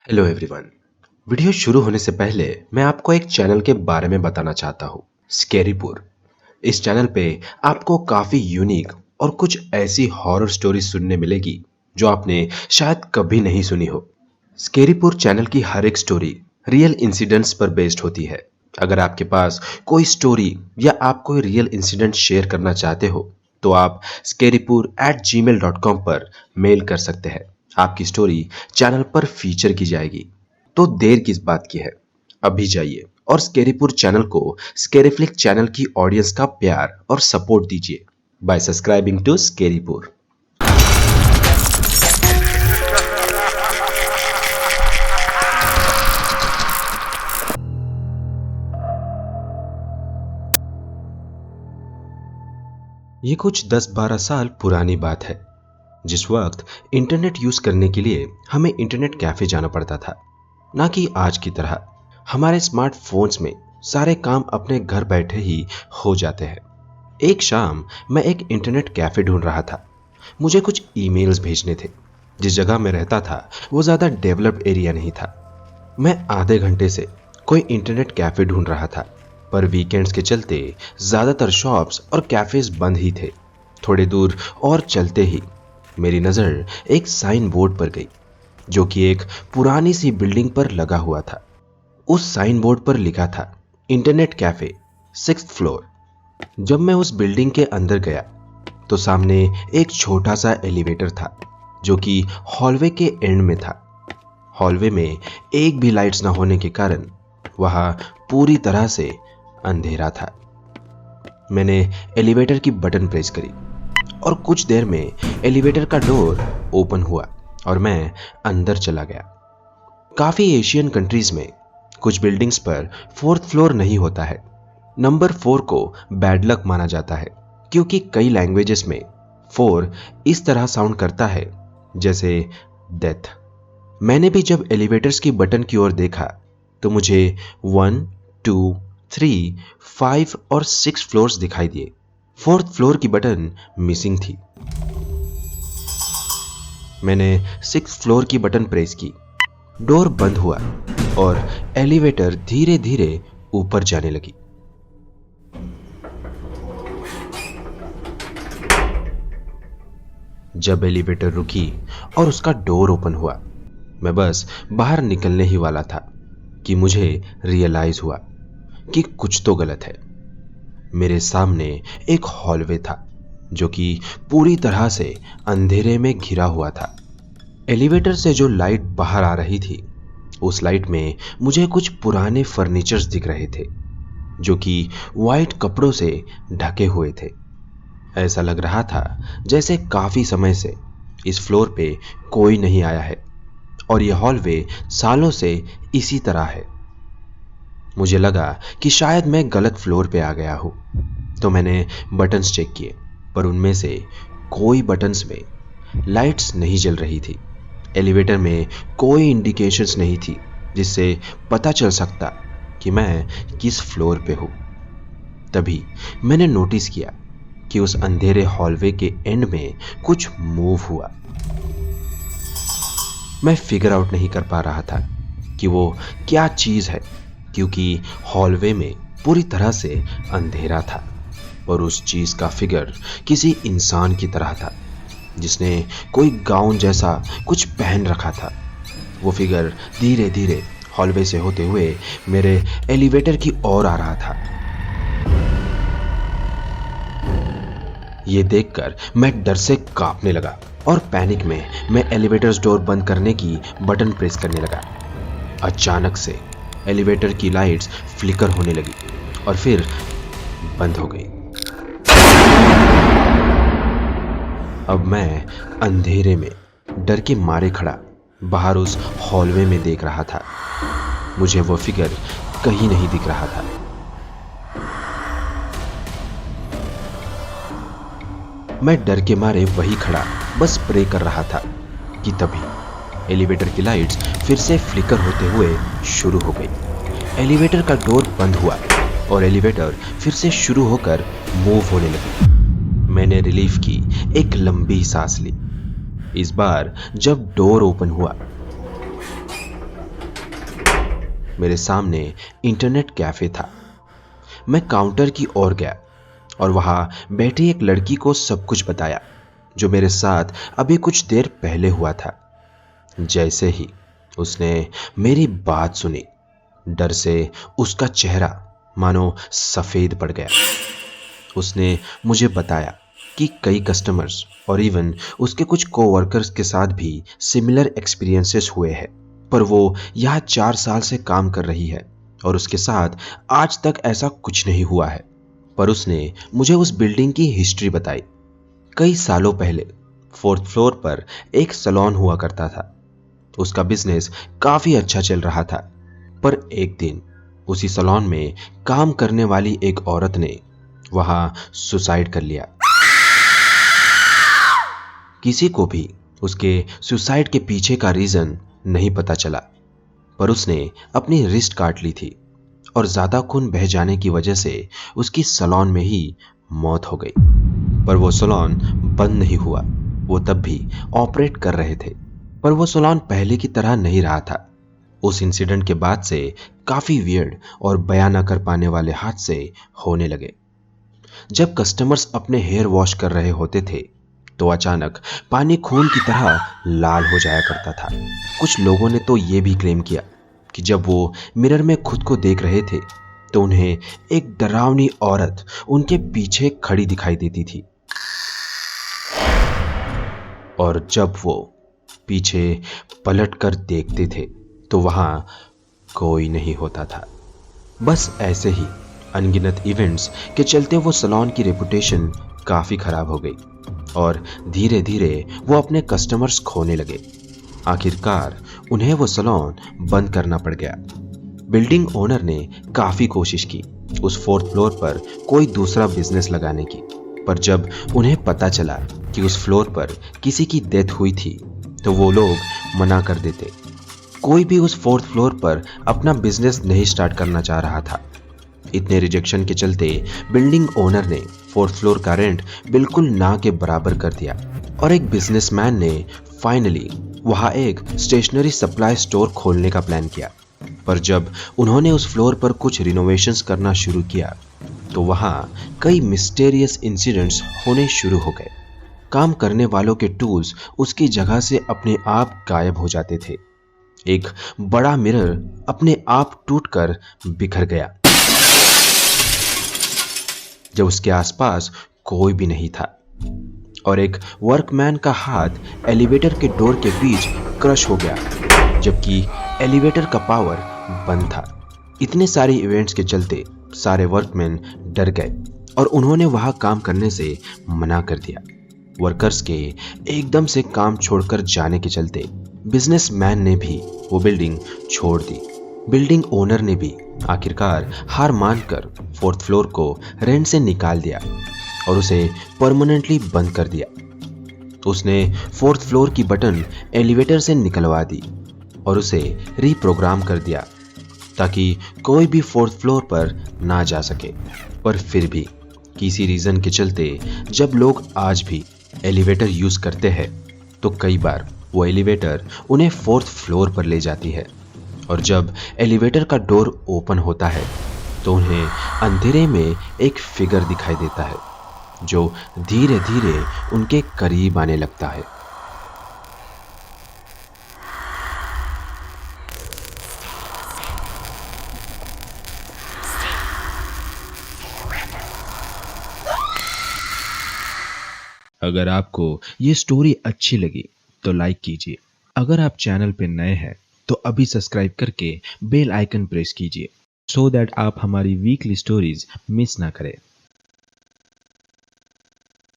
Hello everyone. Video शुरू होने से पहले मैं आपको एक चैनल के बारे में बताना चाहता हूँ, स्कैरीपुर। इस चैनल पे आपको काफ़ी यूनिक और कुछ ऐसी हॉरर स्टोरी सुनने मिलेगी जो आपने शायद कभी नहीं सुनी हो। स्कैरीपुर चैनल की हर एक स्टोरी रियल इंसिडेंट्स पर बेस्ड होती है। अगर आपके पास कोई स्टोरी या आप कोई रियल इंसिडेंट शेयर करना चाहते हो तो आप scarypur@gmail.com पर मेल कर सकते हैं। आपकी स्टोरी चैनल पर फीचर की जाएगी। तो देर किस बात की है, अभी जाइए और स्कैरीपुर चैनल को स्कैरीफ्लिक चैनल की ऑडियंस का प्यार और सपोर्ट दीजिए बाय सब्सक्राइबिंग टू स्कैरीपुर। ये कुछ 10-12 साल पुरानी बात है, जिस वक्त इंटरनेट यूज करने के लिए हमें इंटरनेट कैफे जाना पड़ता था। ना कि आज की तरह हमारे स्मार्टफोन्स में सारे काम अपने घर बैठे ही हो जाते हैं। एक शाम मैं एक इंटरनेट कैफे ढूंढ रहा था। मुझे कुछ ईमेल्स भेजने थे। जिस जगह मैं रहता था वो ज़्यादा डेवलप्ड एरिया नहीं था। मैं आधे घंटे से कोई इंटरनेट कैफे ढूंढ रहा था, पर वीकेंड्स के चलते ज़्यादातर शॉप्स और कैफेज बंद ही थे। थोड़े दूर और चलते ही मेरी नज़र एक साइन बोर्ड पर गई, जो कि एक पुरानी सी बिल्डिंग पर लगा हुआ था। उस साइन बोर्ड पर लिखा था इंटरनेट कैफे 6th फ्लोर। जब मैं उस बिल्डिंग के अंदर गया तो सामने एक छोटा सा एलिवेटर था, जो कि हॉलवे के एंड में था। हॉलवे में एक भी लाइट्स ना होने के कारण वहां पूरी तरह से अंधेरा था। मैंने एलिवेटर की बटन प्रेस करी और कुछ देर में एलिवेटर का डोर ओपन हुआ और मैं अंदर चला गया। काफी एशियन कंट्रीज में कुछ बिल्डिंग्स पर 4th फ्लोर नहीं होता है। नंबर 4 को बैड लक माना जाता है, क्योंकि कई लैंग्वेजेस में 4 इस तरह साउंड करता है जैसे डेथ। मैंने भी जब एलिवेटर्स की बटन की ओर देखा तो मुझे 1, 2, 3, 5 और 6 फ्लोर्स दिखाई दिए। 4th फ्लोर की बटन मिसिंग थी। मैंने 6th फ्लोर की बटन प्रेस की, डोर बंद हुआ और एलिवेटर धीरे धीरे ऊपर जाने लगी। जब एलिवेटर रुकी और उसका डोर ओपन हुआ, मैं बस बाहर निकलने ही वाला था कि मुझे रियलाइज हुआ कि कुछ तो गलत है। मेरे सामने एक हॉलवे था, जो कि पूरी तरह से अंधेरे में घिरा हुआ था। एलिवेटर से जो लाइट बाहर आ रही थी, उस लाइट में मुझे कुछ पुराने फर्नीचर्स दिख रहे थे, जो कि वाइट कपड़ों से ढके हुए थे। ऐसा लग रहा था जैसे काफी समय से इस फ्लोर पे कोई नहीं आया है और यह हॉलवे सालों से इसी तरह है। मुझे लगा कि शायद मैं गलत फ्लोर पे आ गया हूँ, तो मैंने बटन्स चेक किए, पर उनमें से कोई बटन्स में लाइट्स नहीं जल रही थी। एलिवेटर में कोई इंडिकेशंस नहीं थी जिससे पता चल सकता कि मैं किस फ्लोर पे हूँ। तभी मैंने नोटिस किया कि उस अंधेरे हॉलवे के एंड में कुछ मूव हुआ। मैं फिगर आउट नहीं कर पा रहा था कि वो क्या चीज है, क्योंकि हॉलवे में पूरी तरह से अंधेरा था और उस चीज का फिगर किसी इंसान की तरह था, जिसने कोई गाउन जैसा कुछ पहन रखा था। वो फिगर धीरे धीरे हॉलवे से होते हुए मेरे एलिवेटर की ओर आ रहा था। ये देखकर मैं डर से कांपने लगा और पैनिक में मैं एलिवेटर डोर बंद करने की बटन प्रेस करने लगा। अचानक से एलिवेटर की लाइट्स फ्लिकर होने लगी और फिर बंद हो गई। अब मैं अंधेरे में डर के मारे खड़ा बाहर उस हॉलवे में देख रहा था। मुझे वो फिगर कहीं नहीं दिख रहा था। मैं डर के मारे वही खड़ा बस प्रे कर रहा था कि तभी एलिवेटर की लाइट्स फिर से फ्लिकर होते हुए शुरू हो गई। एलिवेटर का डोर बंद हुआ और एलिवेटर फिर से शुरू होकर मूव होने लगी। मैंने रिलीफ की एक लंबी सांस ली। इस बार जब डोर ओपन हुआ मेरे सामने इंटरनेट कैफे था। मैं काउंटर की ओर गया और वहां बैठी एक लड़की को सब कुछ बताया जो मेरे साथ अभी कुछ देर पहले हुआ था। जैसे ही उसने मेरी बात सुनी, डर से उसका चेहरा मानो सफेद पड़ गया। उसने मुझे बताया कि कई कस्टमर्स और इवन उसके कुछ कोवर्कर्स के साथ भी सिमिलर एक्सपीरियंसेस हुए हैं, पर वो यहाँ 4 साल से काम कर रही है और उसके साथ आज तक ऐसा कुछ नहीं हुआ है। पर उसने मुझे उस बिल्डिंग की हिस्ट्री बताई। कई सालों पहले 4th फ्लोर पर एक सैलून हुआ करता था। उसका बिजनेस काफी अच्छा चल रहा था, पर एक दिन उसी सैलून में काम करने वाली एक औरत ने वहां सुसाइड कर लिया। किसी को भी उसके सुसाइड के पीछे का रीजन नहीं पता चला, पर उसने अपनी रिस्ट काट ली थी और ज्यादा खून बह जाने की वजह से उसकी सैलून में ही मौत हो गई। पर वो सैलून बंद नहीं हुआ, वो तब भी ऑपरेट कर रहे थे, पर वो सैलून पहले की तरह नहीं रहा था। उस इंसिडेंट के बाद से काफी वियर्ड और बयान न कर पाने वाले हादसे होने लगे। जब कस्टमर्स अपने हेयर वॉश कर रहे होते थे तो अचानक पानी खून की तरह लाल हो जाया करता था। कुछ लोगों ने तो ये भी क्लेम किया कि जब वो मिरर में खुद को देख रहे थे तो उन्हें एक डरावनी औरत उनके पीछे खड़ी दिखाई देती थी, और जब वो पीछे पलट कर देखते थे तो वहां कोई नहीं होता था। बस ऐसे ही अनगिनत इवेंट्स के चलते वो सैलून की रेपुटेशन काफी खराब हो गई और धीरे धीरे वो अपने कस्टमर्स खोने लगे। आखिरकार उन्हें वो सैलून बंद करना पड़ गया। बिल्डिंग ओनर ने काफी कोशिश की उस 4th फ्लोर पर कोई दूसरा बिजनेस लगाने की, पर जब उन्हें पता चला कि उस फ्लोर पर किसी की डेथ हुई थी तो वो लोग मना कर देते। कोई भी उस 4th फ्लोर पर अपना बिजनेस नहीं स्टार्ट करना चाह रहा था। इतने रिजेक्शन के चलते बिल्डिंग ओनर ने 4th फ्लोर का रेंट बिल्कुल ना के बराबर कर दिया और एक बिजनेसमैन ने फाइनली वहां एक स्टेशनरी सप्लाई स्टोर खोलने का प्लान किया। पर जब उन्होंने उस फ्लोर पर कुछ रिनोवेशंस करना शुरू किया तो वहां कई मिस्टीरियस इंसिडेंट्स होने शुरू हो गए। काम करने वालों के टूल्स उसकी जगह से अपने आप गायब हो जाते थे। एक बड़ा मिरर अपने आप टूटकर बिखर गया जब उसके आसपास कोई भी नहीं था, और एक वर्कमैन का हाथ एलिवेटर के डोर के बीच क्रश हो गया जबकि एलिवेटर का पावर बंद था। इतने सारे इवेंट्स के चलते सारे वर्कमैन डर गए और उन्होंने वहां काम करने से मना कर दिया। वर्कर्स के एकदम से काम छोड़कर जाने के चलते बिजनेसमैन ने भी वो बिल्डिंग छोड़ दी। बिल्डिंग ओनर ने भी आखिरकार हार मानकर 4th फ्लोर को रेंट से निकाल दिया और उसे परमानेंटली बंद कर दिया। उसने 4th फ्लोर की बटन एलिवेटर से निकलवा दी और उसे रीप्रोग्राम कर दिया ताकि कोई भी 4th फ्लोर पर ना जा सके। पर फिर भी किसी रीजन के चलते जब लोग आज भी एलिवेटर यूज करते हैं तो कई बार वो एलिवेटर उन्हें 4th फ्लोर पर ले जाती है, और जब एलिवेटर का डोर ओपन होता है तो उन्हें अंधेरे में एक फिगर दिखाई देता है जो धीरे धीरे उनके करीब आने लगता है। अगर आपको ये स्टोरी अच्छी लगी तो लाइक कीजिए। अगर आप चैनल पे नए हैं तो अभी सब्सक्राइब करके बेल आइकन प्रेस कीजिए सो दैट आप हमारी वीकली स्टोरीज मिस ना करें।